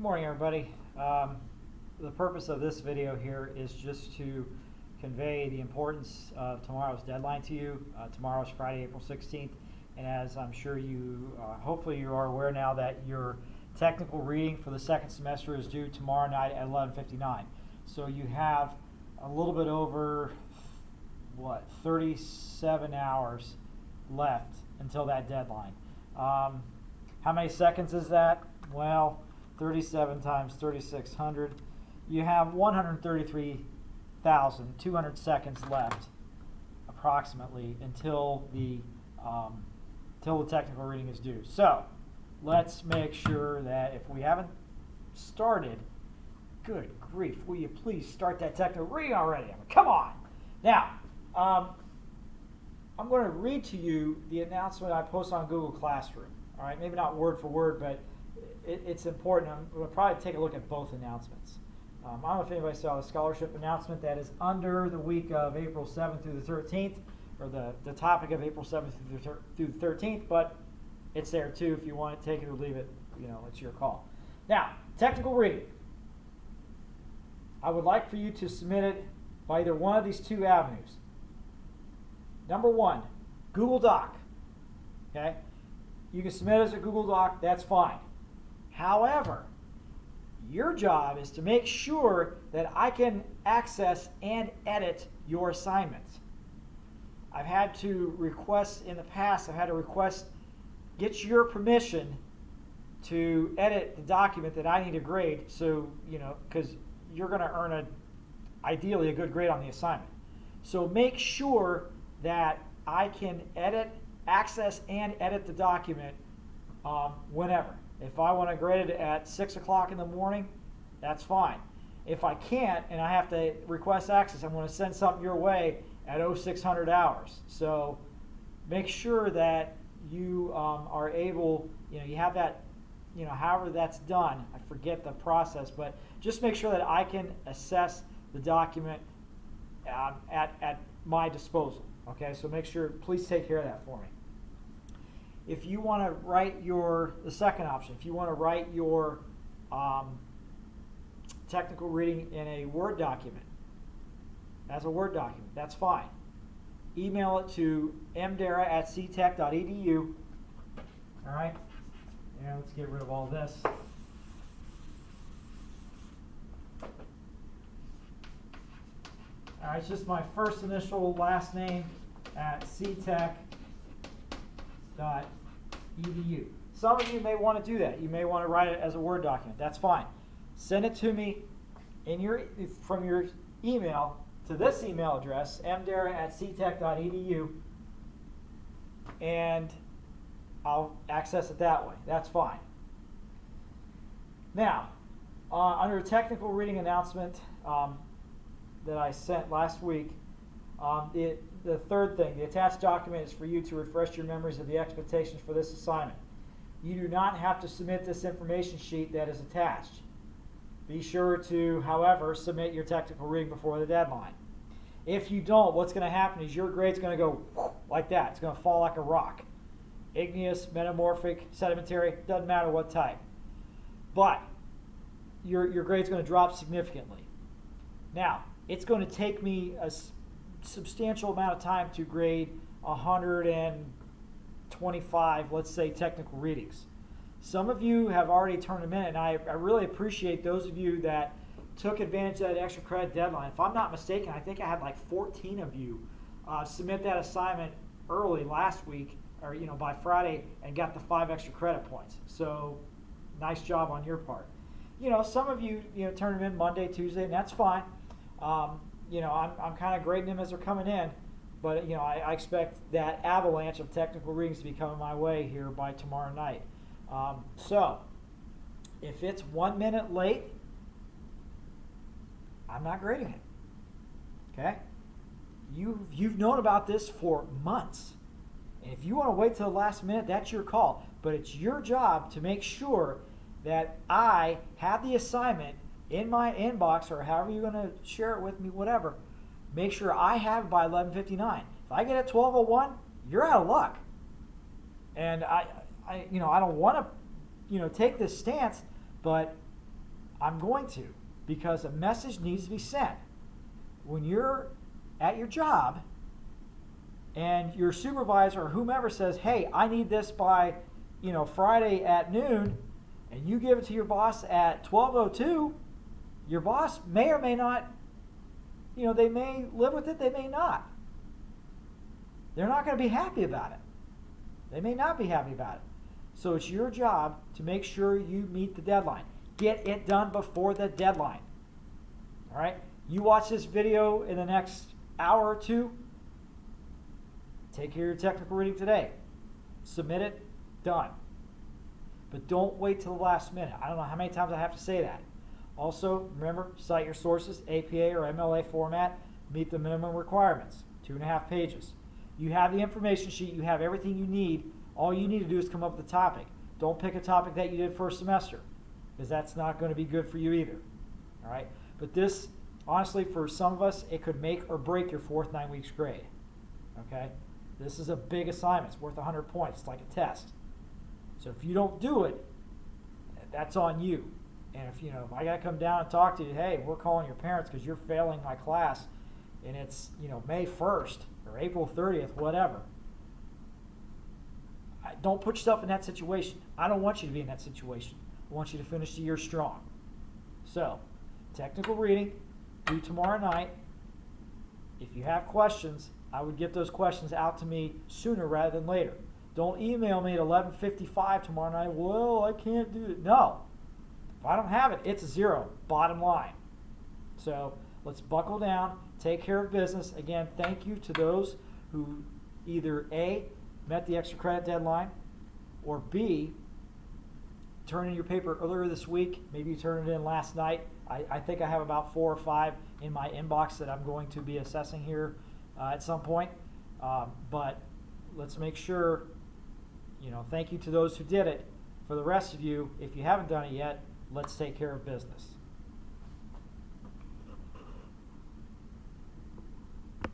Good morning, everybody. The purpose of this video here is just to convey the importance of tomorrow's deadline to you. Tomorrow is Friday, April 16th, and as I'm sure you, hopefully you are aware now that your technical reading for the second semester is due tomorrow night at 11:59. So you have a little bit over, 37 hours left until that deadline. How many seconds is that? Well, 37 times 3600. You have 133,200 seconds left, approximately, until the technical reading is due. So let's make sure that if we haven't started, good grief, will you please start that technical reading already? I mean, come on. Now, I'm going to read to you the announcement I posted on Google Classroom. All right, maybe not word for word, but it's important. I'm going to probably take a look at both announcements. I don't know if anybody saw the scholarship announcement that is under the week of April 7th through the 13th, or the topic of April 7th through the 13th, but it's there too if you want to take it or leave it. You know, it's your call. Now, technical reading. I would like for you to submit it by either one of these two avenues. Number one, Google Doc. Okay? You can submit it as a Google Doc, that's fine. However, your job is to make sure that I can access and edit your assignments. I've had to request in the past, get your permission to edit the document that I need to grade, so, you know, because you're going to earn ideally a good grade on the assignment. So make sure that I can access and edit the document whenever. If I want to grade it at 6 o'clock in the morning, that's fine. If I can't and I have to request access, I'm going to send something your way at 0600 hours. So make sure that you are able, you have that, however that's done. I forget the process, but just make sure that I can assess the document at my disposal. Okay, so make sure, please take care of that for me. If you want to write the second option, if you want to write your technical reading in a Word document, as a Word document, that's fine. Email it to mdara@ctech.edu. All right, and let's get rid of all this. All right, it's just my first initial, last name at ctech.edu. Some of you may want to do that. You may want to write it as a Word document. That's fine. Send it to me from your email to this email address, mdara@ctech.edu, and I'll access it that way. That's fine. Now, under a technical reading announcement that I sent last week, the third thing, the attached document is for you to refresh your memories of the expectations for this assignment. You do not have to submit this information sheet that is attached. Be sure to, however, submit your technical reading before the deadline. If you don't, what's going to happen is your grade's going to go like that. It's going to fall like a rock. Igneous, metamorphic, sedimentary, doesn't matter what type. But your grade's going to drop significantly. Now, it's going to take me a substantial amount of time to grade 125, let's say, technical readings. Some of you have already turned them in, and I really appreciate those of you that took advantage of that extra credit deadline. If I'm not mistaken, I think I had like 14 of you submit that assignment early last week, or by Friday, and got the 5 extra credit points. So nice job on your part. Some of you turn them in Monday, Tuesday, and that's fine. I'm kind of grading them as they're coming in, but I expect that avalanche of technical readings to be coming my way here by tomorrow night. So if it's 1 minute late, I'm not grading it. Okay? You've known about this for months, and if you want to wait till the last minute, that's your call. But it's your job to make sure that I have the assignment in my inbox, or however you're going to share it with me, whatever. Make sure I have it by 11:59. If I get it at 12:01, you're out of luck. And I don't want to, take this stance, but I'm going to, because a message needs to be sent. When you're at your job and your supervisor or whomever says, hey, I need this by, Friday at noon, and you give it to your boss at 12:02, your boss may or may not, they may live with it, they may not. They're not going to be happy about it. They may not be happy about it. So it's your job to make sure you meet the deadline. Get it done before the deadline. All right? You watch this video in the next hour or two, take care of your technical reading today. Submit it, done. But don't wait till the last minute. I don't know how many times I have to say that. Also, remember, cite your sources, APA or MLA format, meet the minimum requirements, 2.5 pages. You have the information sheet, you have everything you need. All you need to do is come up with a topic. Don't pick a topic that you did first semester, because that's not going to be good for you either. All right? But this, honestly, for some of us, it could make or break your fourth 9 weeks grade. Okay? This is a big assignment. It's worth 100 points. It's like a test. So if you don't do it, that's on you. And if I got to come down and talk to you, hey, we're calling your parents because you're failing my class, and it's May 1st or April 30th, whatever. Don't put yourself in that situation. I don't want you to be in that situation. I want you to finish the year strong. So, technical reading, due tomorrow night. If you have questions, I would get those questions out to me sooner rather than later. Don't email me at 11:55 tomorrow night. Well, I can't do it. No. If I don't have it, it's a 0. Bottom line. So let's buckle down, take care of business. Again, thank you to those who either A, met the extra credit deadline, or B, turned in your paper earlier this week. Maybe you turned it in last night. I think I have about 4 or 5 in my inbox that I'm going to be assessing here at some point. But let's make sure, thank you to those who did it. For the rest of you, if you haven't done it yet, let's take care of business.